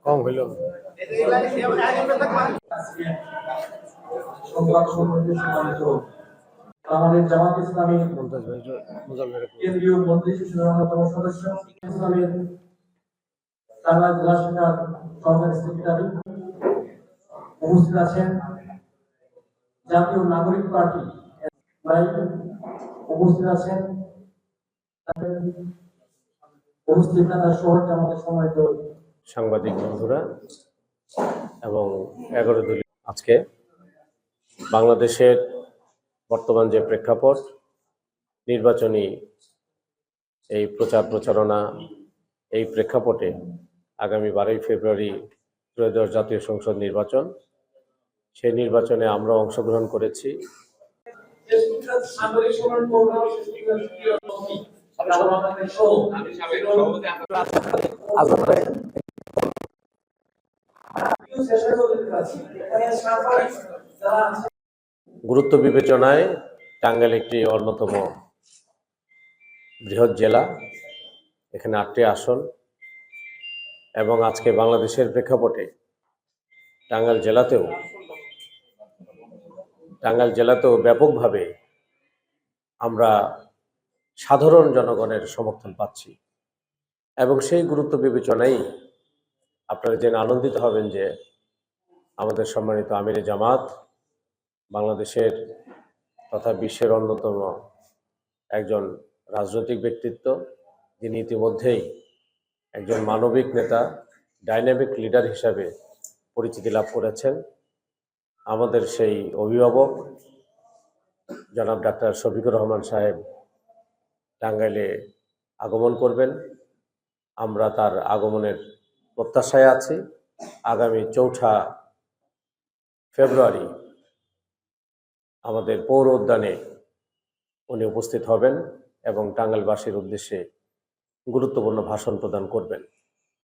কম হইল আমাদের জামাত ইসলামী কেন্দ্রীয় মন্ত্রিসভার অন্যতম সদস্য ইসলামের টাঙ্গাইল জেলা শাখার সহকারী সেক্রেটারি উপস্থিত আছেন জাতীয় নাগরিক পার্টি উপস্থিত আছেন উপস্থিত থাকা শহর জামাতের সম্মানিত সাংবাদিক বন্ধুরা এবং 11 দলীয় আজকে বাংলাদেশের বর্তমান যে প্রেক্ষাপট নির্বাচনী এই প্রচারণা এই প্রেক্ষাপটে আগামী 12ই ফেব্রুয়ারি ত্রয়োদশ জাতীয় সংসদ নির্বাচন সেই নির্বাচনে আমরা অংশগ্রহণ করেছি। গুরুত্ব বিবেচনায় টাঙ্গাইল একটি অন্যতম বৃহৎ জেলা, এখানে 8টি আসন এবং আজকে বাংলাদেশের প্রেক্ষাপটে টাঙ্গাইল জেলাতেও ব্যাপকভাবে আমরা সাধারণ জনগণের সমর্থন পাচ্ছি এবং সেই গুরুত্ব বিবেচনায় আপনারা জেনে আনন্দিত হবেন যে আমাদের সম্মানিত আমিরে জামাত বাংলাদেশের তথা বিশ্বের অন্যতম একজন রাজনৈতিক ব্যক্তিত্ব, যিনি ইতিমধ্যেই একজন মানবিক নেতা, ডাইনামিক লিডার হিসাবে পরিচিতি লাভ করেছেন। আমাদের সেই অভিভাবক জনাব ডাক্তার শফিকুর রহমান সাহেব টাঙ্গাইলে আগমন করবেন। আমরা তার আগমনের প্রত্যাশায় আছি। আগামী 4 ফেব্রুয়ারি আমাদের পৌর উদ্যানে উনি উপস্থিত হবেন এবং টাঙ্গাইলবাসীর উদ্দেশ্যে গুরুত্বপূর্ণ ভাষণ প্রদান করবেন।